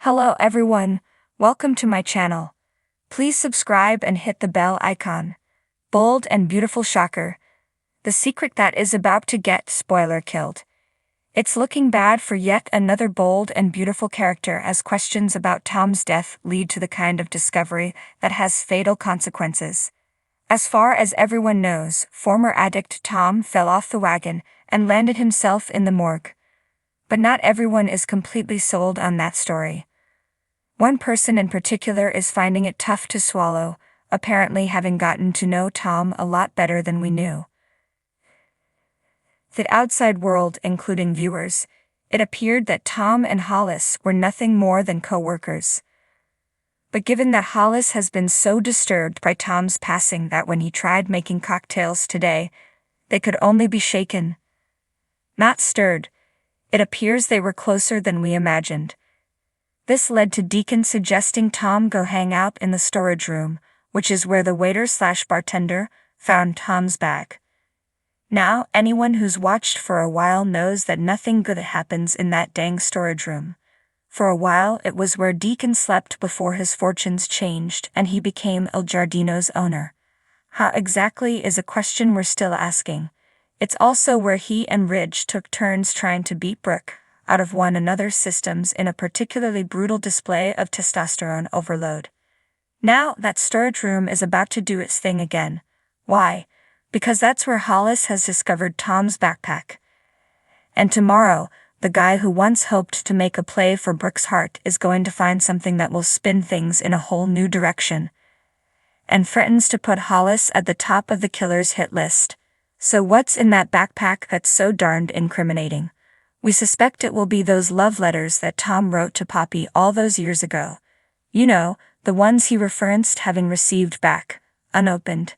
Hello everyone, welcome to my channel. Please subscribe and hit the bell icon. Bold and beautiful shocker. The secret that is about to get spoiler killed. It's looking bad for yet another bold and beautiful character as questions about Tom's death lead to the kind of discovery that has fatal consequences. As far as everyone knows, former addict Tom fell off the wagon and landed himself in the morgue. But not everyone is completely sold on that story. One person in particular is finding it tough to swallow, apparently having gotten to know Tom a lot better than we knew. The outside world, including viewers, it appeared that Tom and Hollis were nothing more than co-workers. But given that Hollis has been so disturbed by Tom's passing that when he tried making cocktails today, they could only be shaken, not stirred, it appears they were closer than we imagined. This led to Deacon suggesting Tom go hang out in the storage room, which is where the waiter/bartender found Tom's bag. Now, anyone who's watched for a while knows that nothing good happens in that dang storage room. For a while, it was where Deacon slept before his fortunes changed and he became El Giardino's owner. How exactly is a question we're still asking. It's also where he and Ridge took turns trying to beat Brooke out of one another's systems in a particularly brutal display of testosterone overload. Now, that storage room is about to do its thing again. Why? Because that's where Hollis has discovered Tom's backpack. And tomorrow, the guy who once hoped to make a play for Brooke's heart is going to find something that will spin things in a whole new direction. And threatens to put Hollis at the top of the killer's hit list. So what's in that backpack that's so darned incriminating? We suspect it will be those love letters that Tom wrote to Poppy all those years ago. You know, the ones he referenced having received back, unopened.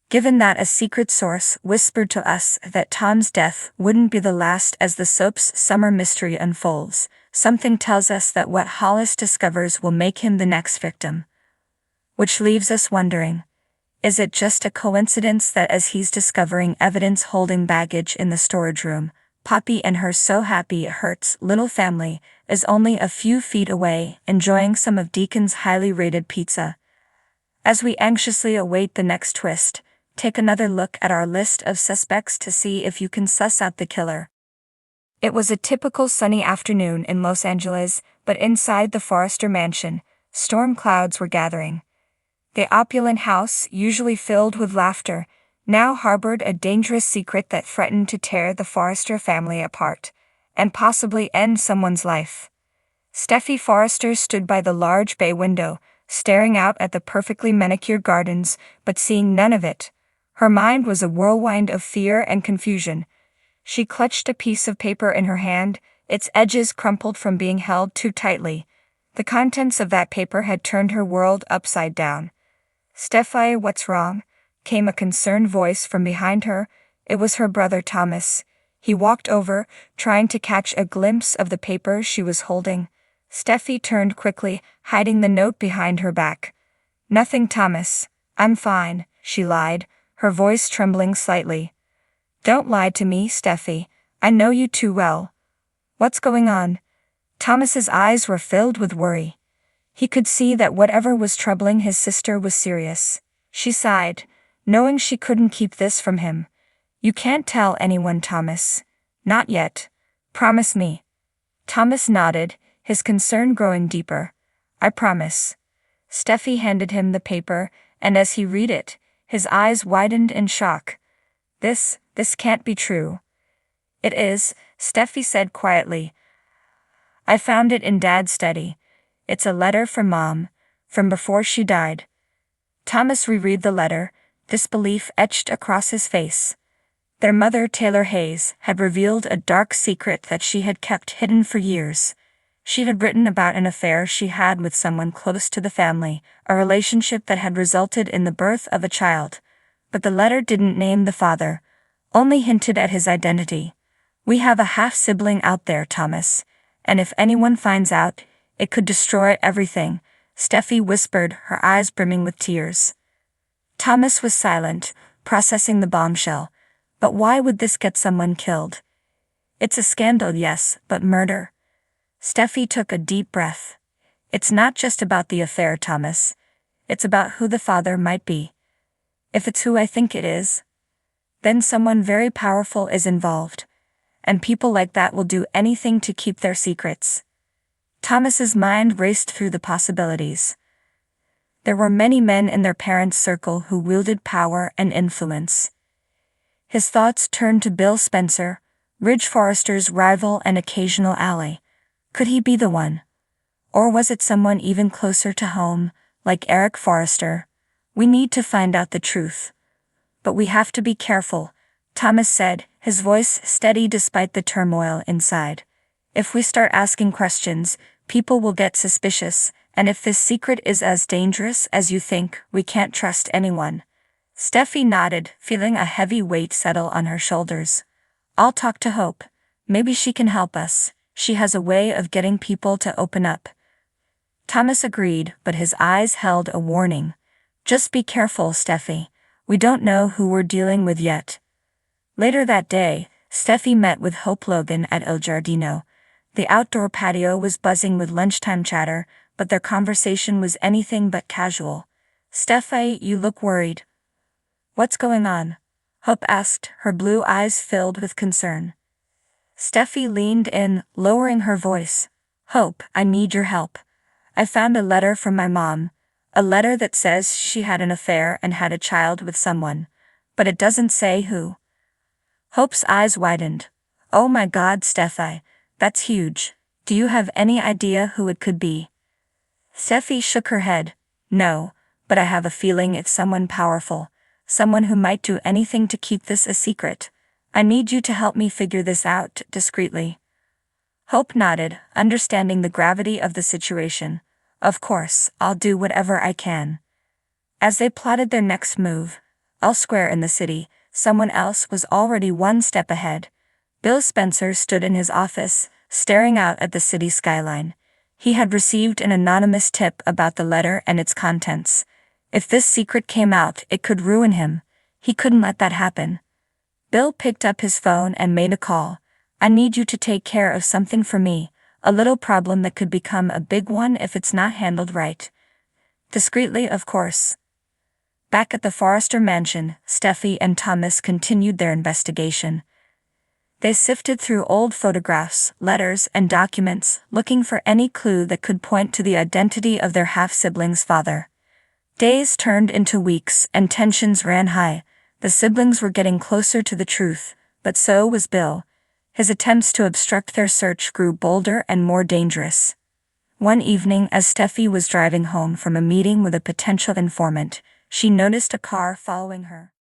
Given that a secret source whispered to us that Tom's death wouldn't be the last as the soap's summer mystery unfolds, something tells us that what Hollis discovers will make him the next victim. Which leaves us wondering, is it just a coincidence that as he's discovering evidence holding baggage in the storage room, Poppy and her so happy it hurts little family is only a few feet away enjoying some of Deacon's highly rated pizza? As we anxiously await the next twist, take another look at our list of suspects to see if you can suss out the killer. It was a typical sunny afternoon in Los Angeles, but inside the Forrester mansion, storm clouds were gathering. The opulent house, usually filled with laughter, now harbored a dangerous secret that threatened to tear the Forrester family apart, and possibly end someone's life. Steffi Forrester stood by the large bay window, staring out at the perfectly manicured gardens, but seeing none of it. Her mind was a whirlwind of fear and confusion. She clutched a piece of paper in her hand, its edges crumpled from being held too tightly. The contents of that paper had turned her world upside down. "Steffi, what's wrong?" came a concerned voice from behind her. It was her brother Thomas. He walked over, trying to catch a glimpse of the paper she was holding. Steffi turned quickly, hiding the note behind her back. "Nothing, Thomas. I'm fine," she lied, her voice trembling slightly. "Don't lie to me, Steffi. I know you too well. What's going on?" Thomas's eyes were filled with worry. He could see that whatever was troubling his sister was serious. She sighed, knowing she couldn't keep this from him. "You can't tell anyone, Thomas. Not yet. Promise me." Thomas nodded, his concern growing deeper. "I promise." Steffi handed him the paper, and as he read it, his eyes widened in shock. This can't be true." "It is," Steffi said quietly. "I found it in Dad's study. It's a letter from Mom, from before she died." Thomas reread the letter, disbelief etched across his face. Their mother, Taylor Hayes, had revealed a dark secret that she had kept hidden for years. She had written about an affair she had with someone close to the family, a relationship that had resulted in the birth of a child. But the letter didn't name the father, only hinted at his identity. "We have a half-sibling out there, Thomas, and if anyone finds out, it could destroy everything," Steffi whispered, her eyes brimming with tears. Thomas was silent, processing the bombshell. But why would this get someone killed? "It's a scandal, yes, but murder." Steffi took a deep breath. It's not just about the affair, Thomas. It's about who the father might be. If it's who I think it is, then someone very powerful is involved, and people like that will do anything to keep their secrets. Thomas's mind raced through the possibilities. There were many men in their parents' circle who wielded power and influence. His thoughts turned to Bill Spencer, Ridge Forrester's rival and occasional ally. Could he be the one? Or was it someone even closer to home, like Eric Forrester? We need to find out the truth. But we have to be careful, Thomas said, his voice steady despite the turmoil inside. If we start asking questions, people will get suspicious, and if this secret is as dangerous as you think, we can't trust anyone. Steffi nodded, feeling a heavy weight settle on her shoulders. I'll talk to Hope. Maybe she can help us. She has a way of getting people to open up. Thomas agreed, but his eyes held a warning. Just be careful, Steffi. We don't know who we're dealing with yet. Later that day, Steffi met with Hope Logan at Il Giardino. The outdoor patio was buzzing with lunchtime chatter, but their conversation was anything but casual. Steffi, you look worried. What's going on? Hope asked, her blue eyes filled with concern. Steffi leaned in, lowering her voice. Hope, I need your help. I found a letter from my mom. A letter that says she had an affair and had a child with someone. But it doesn't say who. Hope's eyes widened. Oh my God, Steffi, that's huge. Do you have any idea who it could be? Steffi shook her head. No, but I have a feeling it's someone powerful. Someone who might do anything to keep this a secret. I need you to help me figure this out discreetly. Hope nodded, understanding the gravity of the situation. Of course, I'll do whatever I can. As they plotted their next move, elsewhere in the city, someone else was already one step ahead. Bill Spencer stood in his office, staring out at the city skyline. He had received an anonymous tip about the letter and its contents. If this secret came out, it could ruin him. He couldn't let that happen. Bill picked up his phone and made a call. I need you to take care of something for me. A little problem that could become a big one if it's not handled right. Discreetly, of course. Back at the Forrester mansion, Steffi and Thomas continued their investigation. They sifted through old photographs, letters, and documents, looking for any clue that could point to the identity of their half-sibling's father. Days turned into weeks, and tensions ran high. The siblings were getting closer to the truth, but so was Bill. His attempts to obstruct their search grew bolder and more dangerous. One evening, as Steffi was driving home from a meeting with a potential informant, she noticed a car following her.